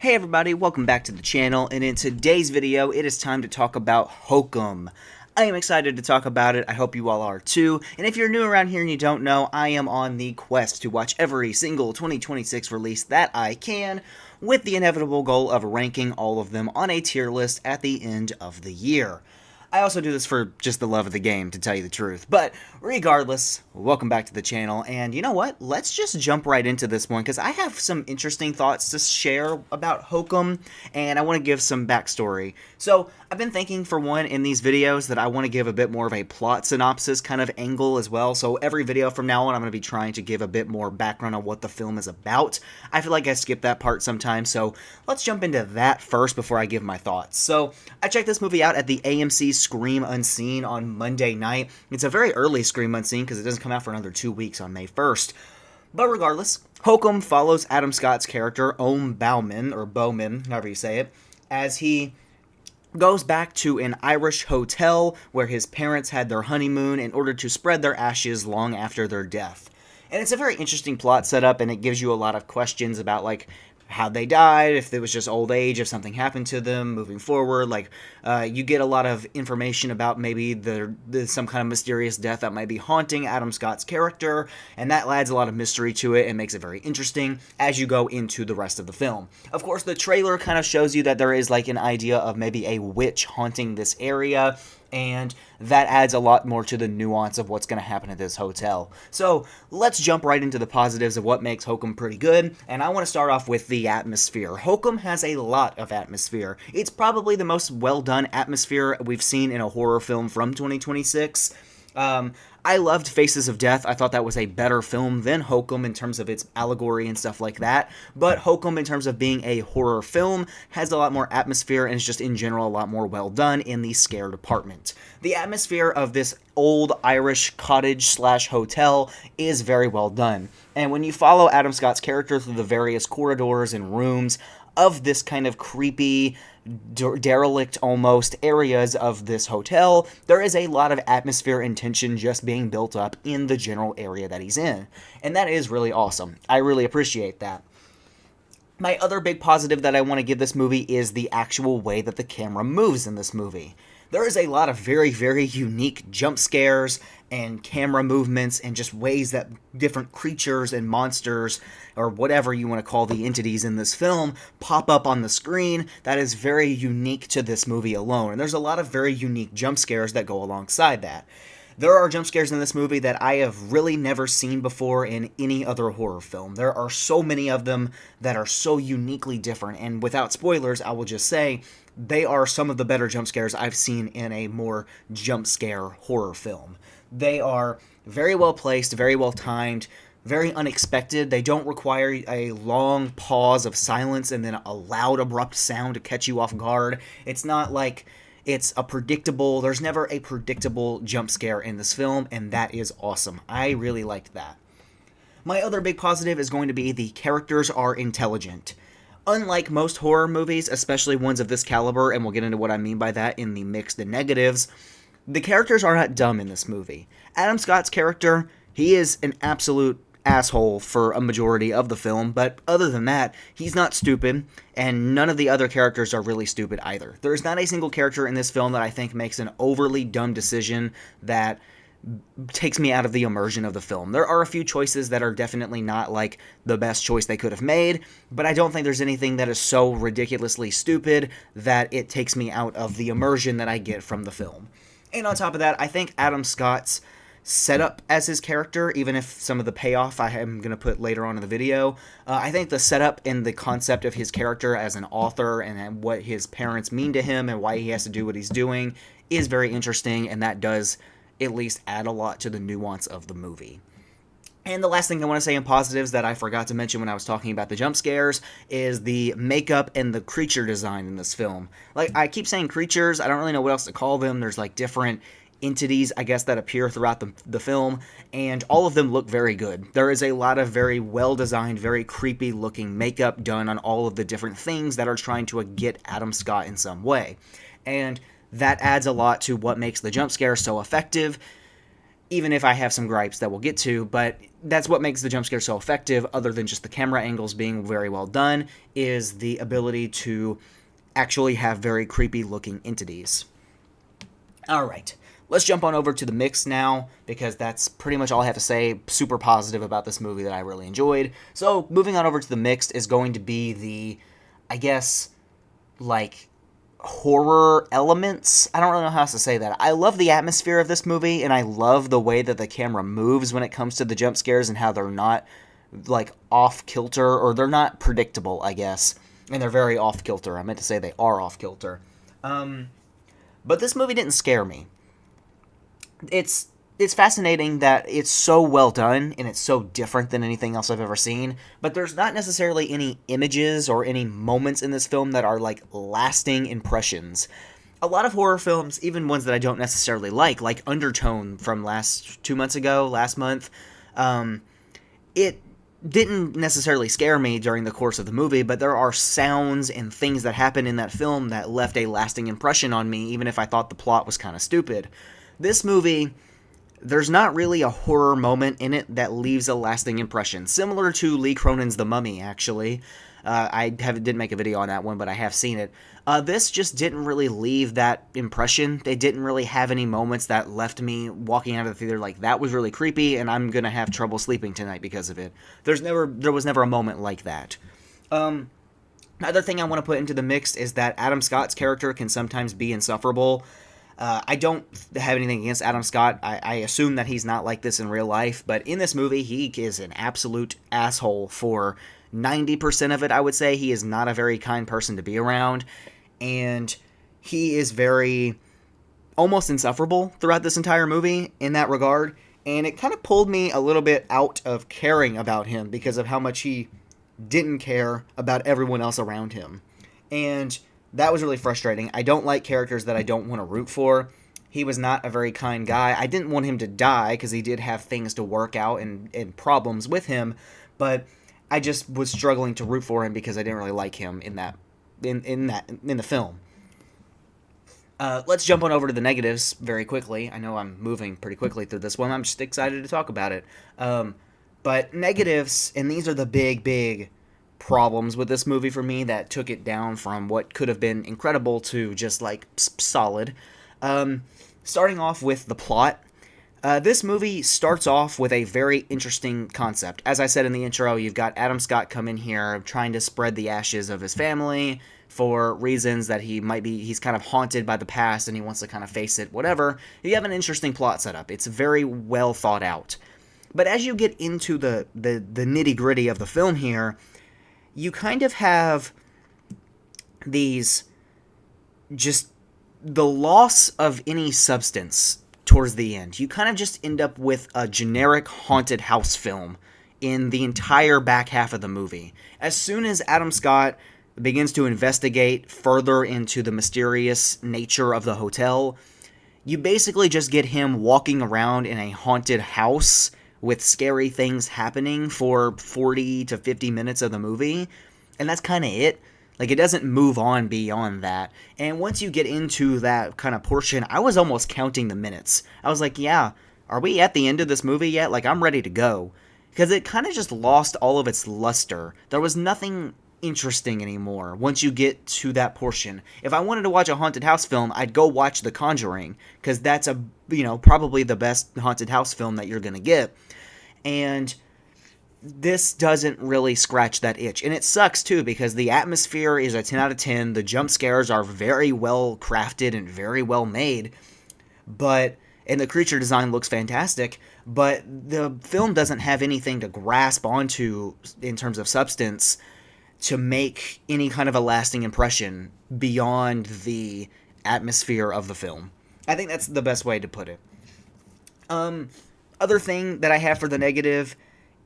Hey everybody, welcome back to the channel, and in today's video, it is time to talk about Hokum. I am excited to talk about it, I hope you all are too, and if you're new around here and you don't know, I am on the quest to watch every single 2026 release that I can, with the inevitable goal of ranking all of them on a tier list at the end of the year. I also do this for just the love of the game, to tell you the truth. But regardless, welcome back to the channel. And you know what? Let's just jump right into this one, because I have some interesting thoughts to share about Hokum, and I want to give some backstory. So, I've been thinking, for one, in these videos, that I want to give a bit more of a plot synopsis kind of angle as well. So every video from now on, I'm going to be trying to give a bit more background on what the film is about. I feel like I skip that part sometimes, so let's jump into that first before I give my thoughts. So, I checked this movie out at the AMC Scream Unseen on Monday night. It's a very early Scream Unseen because it doesn't come out for another 2 weeks on May 1st. But regardless, Hokum follows Adam Scott's character, Ohm Bauman, or Bowman, however you say it, as he goes back to an Irish hotel where his parents had their honeymoon in order to spread their ashes long after their death. And it's a very interesting plot setup, and it gives you a lot of questions about, like, how they died, if it was just old age, if something happened to them moving forward. Like, you get a lot of information about maybe some kind of mysterious death that might be haunting Adam Scott's character, and that adds a lot of mystery to it and makes it very interesting as you go into the rest of the film. Of course, the trailer kind of shows you that there is like an idea of maybe a witch haunting this area, and that adds a lot more to the nuance of what's going to happen at this hotel. So let's jump right into the positives of what makes Hokum pretty good, and I want to start off with the atmosphere. Hokum has a lot of atmosphere. It's probably the most well-done atmosphere we've seen in a horror film from 2026. I loved Faces of Death. I thought that was a better film than Hokum in terms of its allegory and stuff like that. But Hokum, in terms of being a horror film, has a lot more atmosphere and is just in general a lot more well done in the scare department. The atmosphere of this old Irish cottage/hotel is very well done. And when you follow Adam Scott's character through the various corridors and rooms of this kind of creepy, derelict almost areas of this hotel, there is a lot of atmosphere and tension just being built up in the general area that he's in. And that is really awesome. I really appreciate that. My other big positive that I want to give this movie is the actual way that the camera moves in this movie. There is a lot of very, very unique jump scares and camera movements and just ways that different creatures and monsters, or whatever you want to call the entities in this film, pop up on the screen that is very unique to this movie alone. And there's a lot of very unique jump scares that go alongside that. There are jump scares in this movie that I have really never seen before in any other horror film. There are so many of them that are so uniquely different, and without spoilers, I will just say they are some of the better jump scares I've seen in a more jump scare horror film. They are very well placed, very well timed, very unexpected. They don't require a long pause of silence and then a loud, abrupt sound to catch you off guard. It's not like there's never a predictable jump scare in this film, and that is awesome. I really liked that. My other big positive is going to be the characters are intelligent. Unlike most horror movies, especially ones of this caliber, and we'll get into what I mean by that in the mixed and negatives, the characters are not dumb in this movie. Adam Scott's character, he is an absolute asshole for a majority of the film, but other than that, he's not stupid, and none of the other characters are really stupid either. There's not a single character in this film that I think makes an overly dumb decision that takes me out of the immersion of the film. There are a few choices that are definitely not like the best choice they could have made, but I don't think there's anything that is so ridiculously stupid that it takes me out of the immersion that I get from the film. And on top of that, I think Adam Scott's setup as his character, even if some of the payoff I am going to put later on in the video, I think the setup and the concept of his character as an author and what his parents mean to him and why he has to do what he's doing is very interesting, and that does at least add a lot to the nuance of the movie. And the last thing I want to say in positives that I forgot to mention when I was talking about the jump scares is the makeup and the creature design in this film. Like, I keep saying creatures, I don't really know what else to call them. There's like different entities, I guess, that appear throughout the film, and all of them look very good. There is a lot of very well-designed, very creepy-looking makeup done on all of the different things that are trying to get Adam Scott in some way. And that adds a lot to what makes the jump scare so effective. even if I have some gripes that we'll get to, but that's what makes the jump scare so effective, other than just the camera angles being very well done, is the ability to actually have very creepy looking entities. Alright, let's jump on over to the mix now, because that's pretty much all I have to say super positive about this movie that I really enjoyed. So, moving on over to the mixed is going to be the, I guess, like, horror elements. I don't really know how else to say that. I love the atmosphere of this movie, and I love the way that the camera moves when it comes to the jump scares and how they're not, like, off kilter, or they're not predictable, I guess. And they're very off kilter. I meant to say they are off kilter. But this movie didn't scare me. It's fascinating that it's so well done and it's so different than anything else I've ever seen, but there's not necessarily any images or any moments in this film that are like lasting impressions. A lot of horror films, even ones that I don't necessarily like Undertone from last month, it didn't necessarily scare me during the course of the movie, but there are sounds and things that happen in that film that left a lasting impression on me, even if I thought the plot was kind of stupid. This movie, there's not really a horror moment in it that leaves a lasting impression. Similar to Lee Cronin's The Mummy, actually. Didn't make a video on that one, but I have seen it. This just didn't really leave that impression. They didn't really have any moments that left me walking out of the theater like, that was really creepy, and I'm gonna have trouble sleeping tonight because of it. There was never a moment like that. Another thing I want to put into the mix is that Adam Scott's character can sometimes be insufferable. I don't have anything against Adam Scott. I assume that he's not like this in real life, but in this movie, he is an absolute asshole for 90% of it, I would say. He is not a very kind person to be around, and he is very almost insufferable throughout this entire movie in that regard, and it kind of pulled me a little bit out of caring about him because of how much he didn't care about everyone else around him. And that was really frustrating. I don't like characters that I don't want to root for. He was not a very kind guy. I didn't want him to die because he did have things to work out and problems with him, but I just was struggling to root for him because I didn't really like him in the film. Let's jump on over to the negatives very quickly. I know I'm moving pretty quickly through this one. I'm just excited to talk about it. But negatives, and these are the big problems with this movie for me that took it down from what could have been incredible to just like solid. Starting off with the plot. This movie starts off with a very interesting concept. As I said in the intro, you've got Adam Scott come in here trying to spread the ashes of his family for reasons that he's kind of haunted by the past and he wants to kind of face it, whatever. You have an interesting plot setup. It's very well thought out. But as you get into the nitty-gritty of the film here, you kind of have these, just the loss of any substance towards the end. You kind of just end up with a generic haunted house film in the entire back half of the movie. As soon as Adam Scott begins to investigate further into the mysterious nature of the hotel, you basically just get him walking around in a haunted house with scary things happening for 40 to 50 minutes of the movie, and that's kind of it. Like, it doesn't move on beyond that. And once you get into that kind of portion, I was almost counting the minutes. I was like, yeah, are we at the end of this movie yet? Like, I'm ready to go. Because it kind of just lost all of its luster. There was nothing interesting anymore once you get to that portion. If I wanted to watch a haunted house film, I'd go watch The Conjuring, because that's probably the best haunted house film that you're going to get. And this doesn't really scratch that itch. And it sucks, too, because the atmosphere is a 10 out of 10. The jump scares are very well crafted and very well made. And the creature design looks fantastic. But the film doesn't have anything to grasp onto in terms of substance to make any kind of a lasting impression beyond the atmosphere of the film. I think that's the best way to put it. Other thing that I have for the negative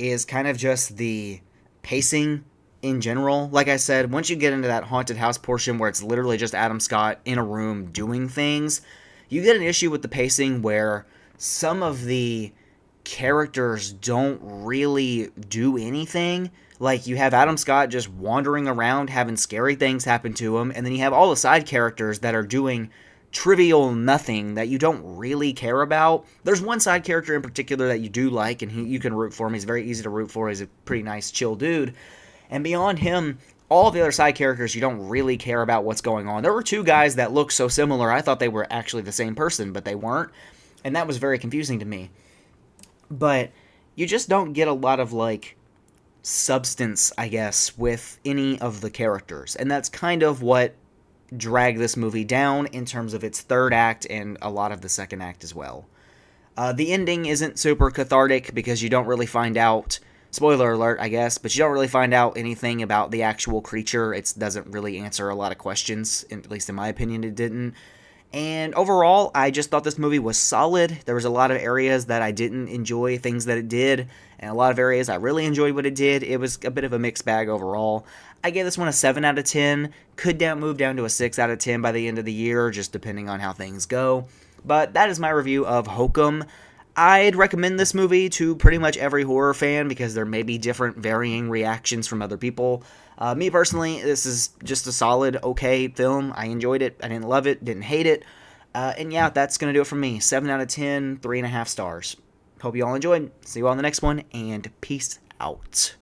is kind of just the pacing in general. Like I said, once you get into that haunted house portion where it's literally just Adam Scott in a room doing things, you get an issue with the pacing where some of the characters don't really do anything. Like, you have Adam Scott just wandering around having scary things happen to him, and then you have all the side characters that are doing trivial nothing that you don't really care about. There's one side character in particular that you do like, and you can root for him. He's very easy to root for. He's a pretty nice, chill dude. And beyond him, all the other side characters, you don't really care about what's going on. There were two guys that looked so similar, I thought they were actually the same person, but they weren't. And that was very confusing to me. But you just don't get a lot of, like, substance, I guess, with any of the characters. And that's kind of what dragged this movie down in terms of its third act and a lot of the second act as well. The ending isn't super cathartic because you don't really find out, spoiler alert, I guess, but you don't really find out anything about the actual creature. It doesn't really answer a lot of questions, at least in my opinion it didn't. And overall, I just thought this movie was solid. There was a lot of areas that I didn't enjoy things that it did, and a lot of areas I really enjoyed what it did. It was a bit of a mixed bag overall. I gave this one a 7 out of 10. Could move down to a 6 out of 10 by the end of the year, just depending on how things go. But that is my review of Hokum. I'd recommend this movie to pretty much every horror fan because there may be different varying reactions from other people. Me personally, this is just a solid, okay film. I enjoyed it. I didn't love it, didn't hate it. And yeah, that's going to do it for me. 7 out of 10, 3.5 stars. Hope you all enjoyed. See you all in the next one, and peace out.